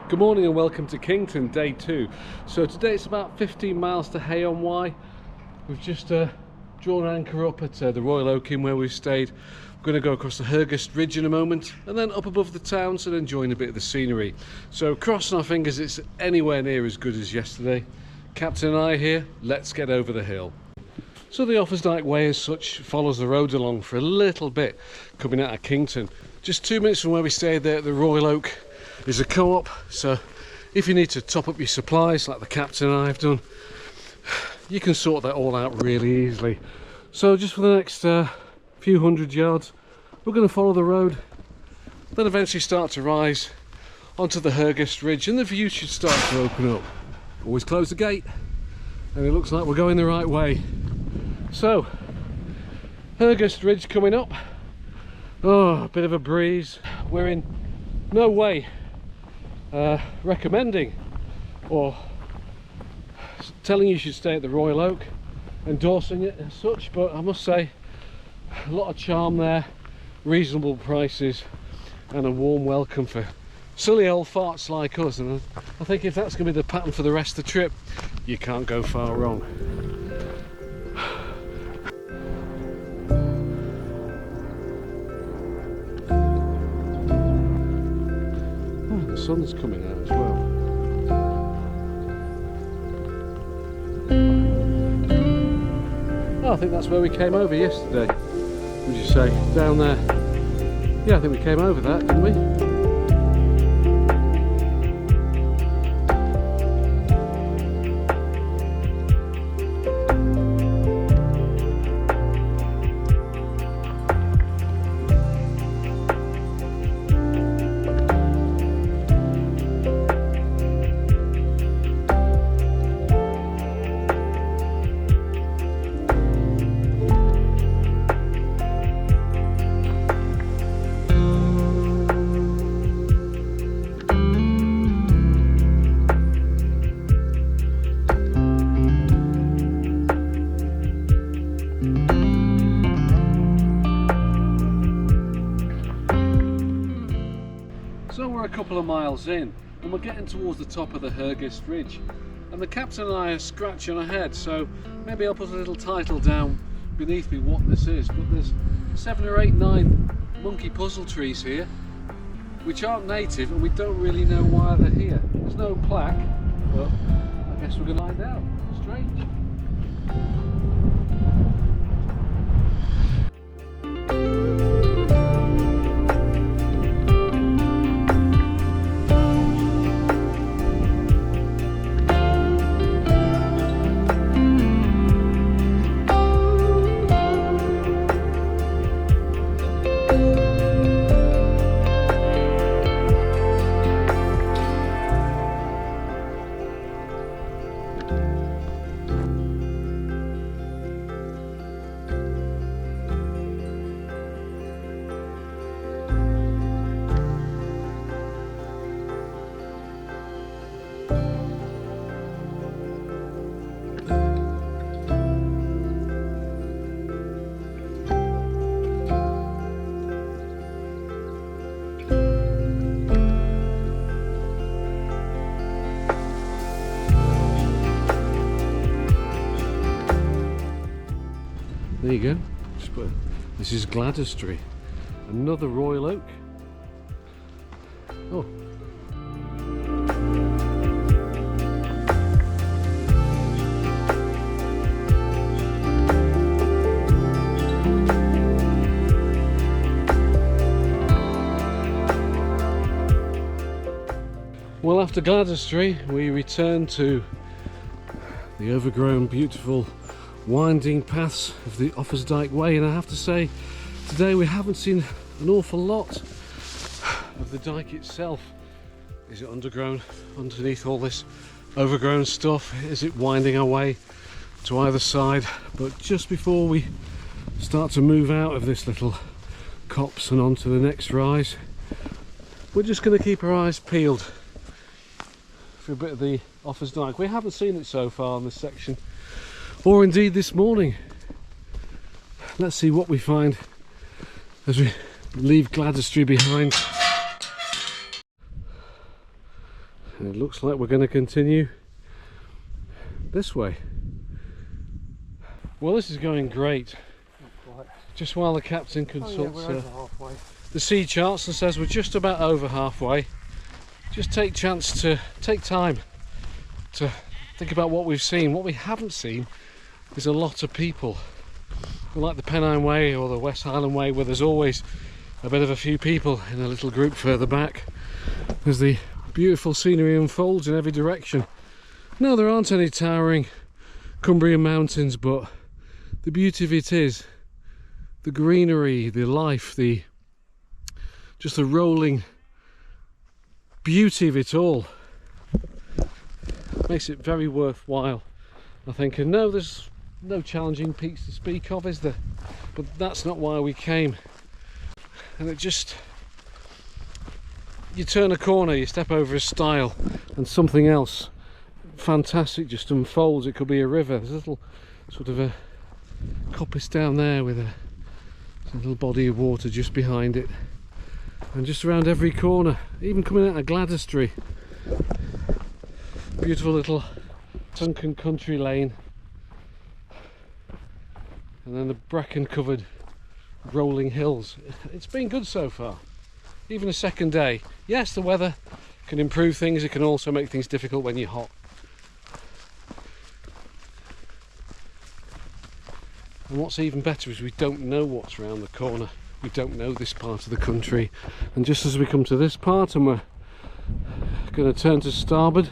Good morning and welcome to Kington, day 2. So today it's about 15 miles to Hay-on-Wye. We've just drawn anchor up at the Royal Oak Inn where we've stayed. We're going to go across the Hergest Ridge in a moment and then up above the towns and enjoying a bit of the scenery. So crossing our fingers it's anywhere near as good as yesterday. Captain and I here, let's get over the hill. So the Dyke Way as such follows the road along for a little bit coming out of Kington. Just 2 minutes from where we stayed there at the Royal Oak is a co-op, so if you need to top up your supplies like the captain and I have done, you can sort that all out really easily. So just for the next few hundred yards we're going to follow the road, then eventually start to rise onto the Hergest Ridge and the view should start to open up. Always close the gate and it looks like we're going the right way. So Hergest Ridge coming up. Oh, a bit of a breeze. We're in no way recommending or telling you should stay at the Royal Oak, endorsing it as such, but I must say a lot of charm there, reasonable prices and a warm welcome for silly old farts like us, and I think if that's going to be the pattern for the rest of the trip, you can't go far wrong. The sun's coming out as well. Oh, I think that's where we came over yesterday. Would you say? Down there. Yeah, I think we came over that, didn't we? So we're a couple of miles in and we're getting towards the top of the Hergest Ridge, and the captain and I are scratching our head, so maybe I'll put a little title down beneath me what this is. But there's 7 or 8, 9 monkey puzzle trees here which aren't native and we don't really know why they're here. There's no plaque, but I guess we're going to find out. Strange. There you go. This is Gladestry, another Royal Oak. Oh. Well, after Gladestry we return to the overgrown, beautiful winding paths of the Dyke Way, and I have to say today we haven't seen an awful lot of the dike itself. Is it undergrown underneath all this overgrown stuff? Is it winding our way to either side? But just before we start to move out of this little copse and onto the next rise, we're just going to keep our eyes peeled for a bit of the Offa's Dyke. We haven't seen it so far on this section, or indeed this morning. Let's see what we find as we leave Gladestry behind. And it looks like we're going to continue this way. Well, this is going great. Just while the captain consults the sea charts and says we're just about over halfway. Just take time to think about what we've seen. What we haven't seen is a lot of people. Like the Hay-on-Wye or the West Highland Way, where there's always a bit of a few people in a little group further back as the beautiful scenery unfolds in every direction. No, there aren't any towering Cumbrian mountains, but the beauty of it is the greenery, the life, just the rolling beauty of it all makes it very worthwhile, I think. And no, there's no challenging peaks to speak of, is there? But that's not why we came. And it just, you turn a corner, you step over a stile, and something else fantastic just unfolds. It could be a river. There's a little sort of a coppice down there with a little body of water just behind it, and just around every corner, even coming out of Gladestry, beautiful little sunken country lane, and then the bracken covered rolling hills. It's been good so far, even a second day. Yes, the weather can improve things, it can also make things difficult when you're hot. And what's even better is we don't know what's around the corner. We don't know this part of the country. And just as we come to this part and we're going to turn to starboard,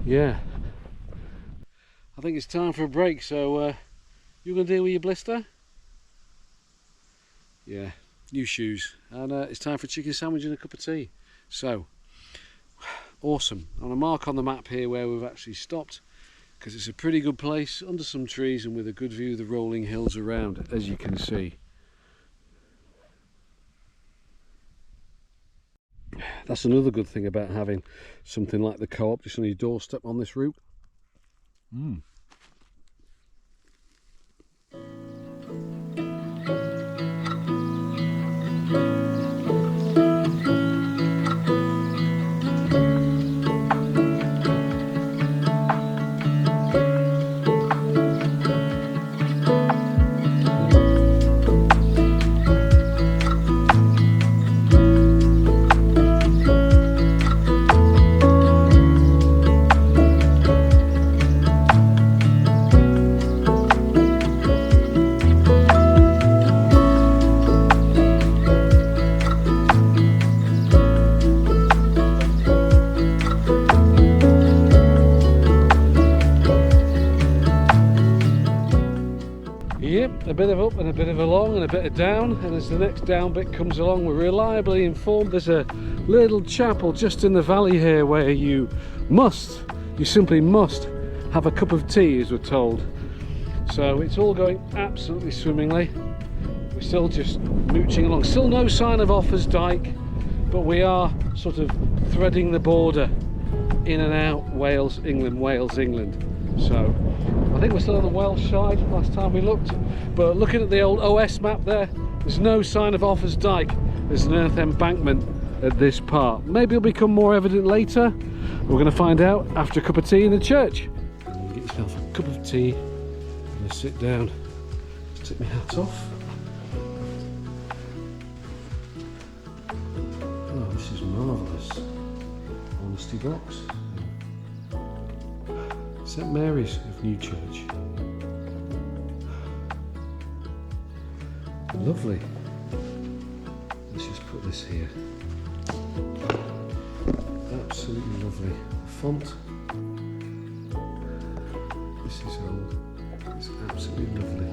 yeah, I think it's time for a break. So you going to deal with your blister? Yeah, new shoes. And it's time for a chicken sandwich and a cup of tea. So, awesome. On a mark on the map here where we've actually stopped, because it's a pretty good place under some trees and with a good view of the rolling hills around, as you can see. That's another good thing about having something like the Co-op just on your doorstep on this route. Yep, a bit of up and a bit of along and a bit of down, and as the next down bit comes along, we're reliably informed there's a little chapel just in the valley here where you simply must have a cup of tea, as we're told. So it's all going absolutely swimmingly. We're still just mooching along. Still no sign of Offa's Dyke, but we are sort of threading the border in and out Wales, England, Wales, England. So I think we're still on the Welsh side last time we looked, but looking at the old OS map there, there's no sign of Offa's Dyke. There's an earth embankment at this part. Maybe it'll become more evident later. We're going to find out after a cup of tea in the church. Get yourself a cup of tea and sit down. Just take my hat off. Oh, this is marvellous. Honesty box. St Mary's of Newchurch. Lovely. Let's just put this here. Absolutely lovely. Font. This is old. It's absolutely lovely.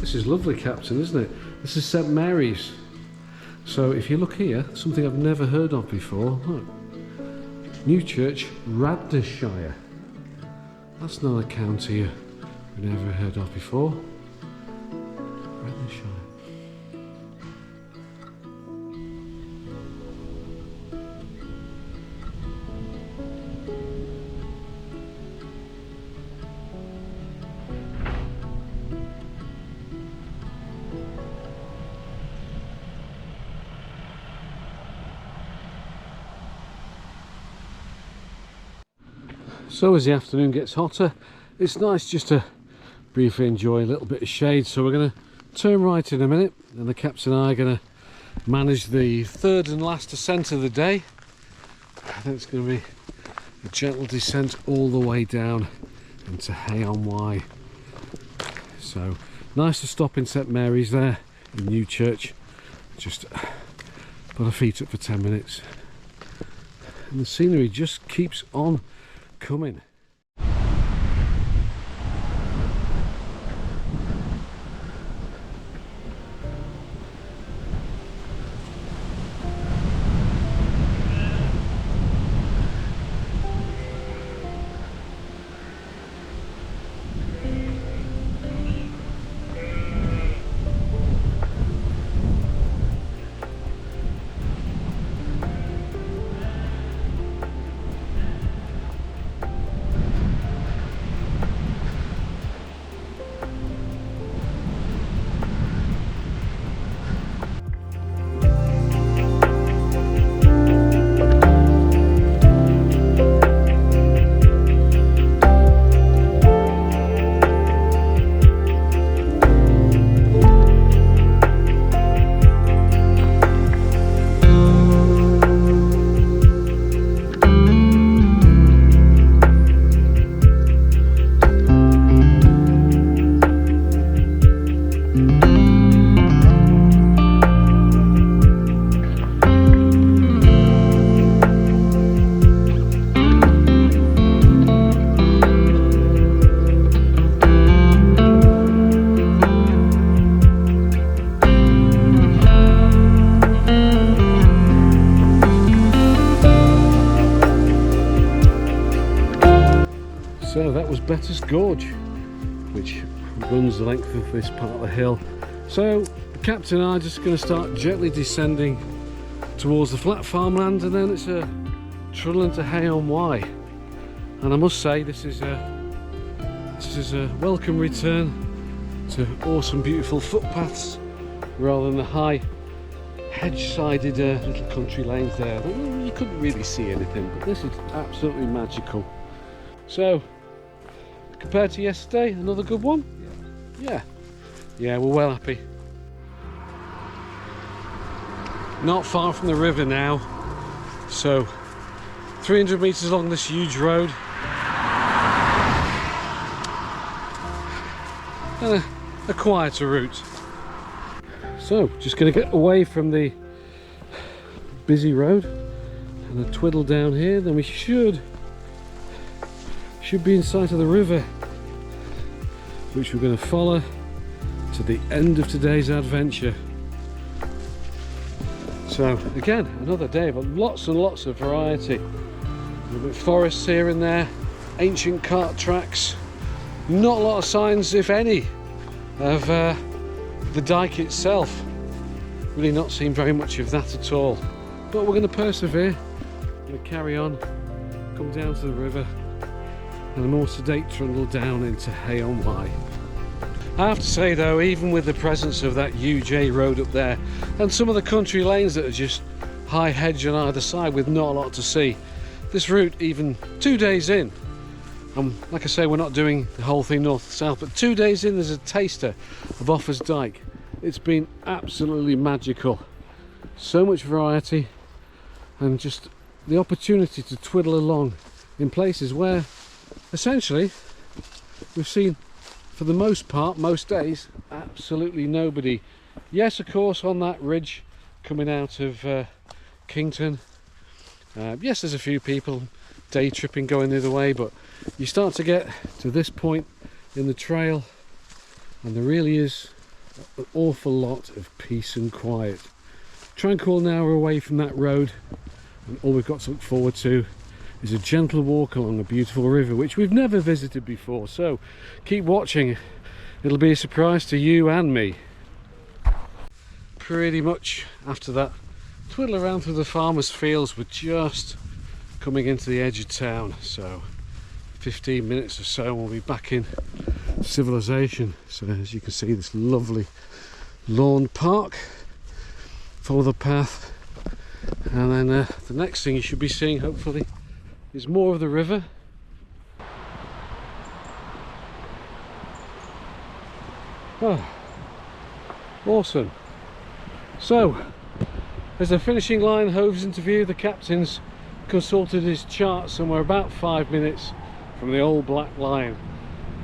This is lovely, Captain, isn't it? This is St Mary's. So if you look here, something I've never heard of before, look. Newchurch, Radnorshire. That's not a county I've never heard of before. Radnorshire. So as the afternoon gets hotter, it's nice just to briefly enjoy a little bit of shade. So we're going to turn right in a minute, and the captain and I are going to manage the third and last ascent of the day. I think it's going to be a gentle descent all the way down into Hay-on-Wye. So nice to stop in St Mary's there in Newchurch. Just put our feet up for 10 minutes. And the scenery just keeps on coming. So that was Better's Gorge, which runs the length of this part of the hill. So the captain and I are just going to start gently descending towards the flat farmland, and then it's a trundle into Hay-on-Wye. And I must say, this is a welcome return to awesome, beautiful footpaths rather than the high hedge-sided little country lanes there. You couldn't really see anything, but this is absolutely magical. So, compared to yesterday, another good one? Yeah, we're well happy. Not far from the river now, so 300 metres along this huge road, and a quieter route. So just going to get away from the busy road and a twiddle down here, then we should be in sight of the river, which we're going to follow to the end of today's adventure. So again, another day, but lots and lots of variety. A little bit of forests here and there, ancient cart tracks, not a lot of signs, if any, of the Dyke itself. Really not seen very much of that at all. But we're going to persevere, we're going to carry on, come down to the river, and a more sedate trundle down into Hay-on-Wye. I have to say though, even with the presence of that huge A road up there and some of the country lanes that are just high hedge on either side with not a lot to see, this route, even 2 days in, like I say, we're not doing the whole thing north to south, but 2 days in there's a taster of Offa's Dyke. It's been absolutely magical. So much variety and just the opportunity to twiddle along in places where essentially we've seen, for the most part, most days, absolutely nobody. Yes, of course, on that ridge coming out of Kington, yes, there's a few people day tripping going the other way, but you start to get to this point in the trail and there really is an awful lot of peace and quiet. Tranquil now we're away from that road, and all we've got to look forward to is a gentle walk along a beautiful river which we've never visited before. So keep watching, it'll be a surprise to you and me. Pretty much after that twiddle around through the farmers' fields, we're just coming into the edge of town, so 15 minutes or so and we'll be back in civilization. So as you can see, this lovely lawn park, follow the path, and then the next thing you should be seeing hopefully is more of the river, Oh, awesome. So, as the finishing line hoves into view, the captain's consulted his charts and we're about 5 minutes from the old black line.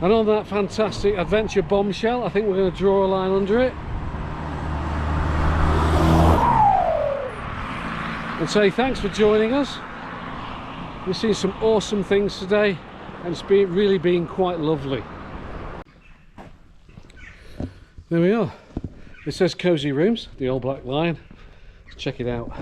And on that fantastic adventure bombshell, I think we're going to draw a line under it and say thanks for joining us. We've seen some awesome things today and it's really been quite lovely. There we are. It says Cozy Rooms, the old black line. Let's check it out.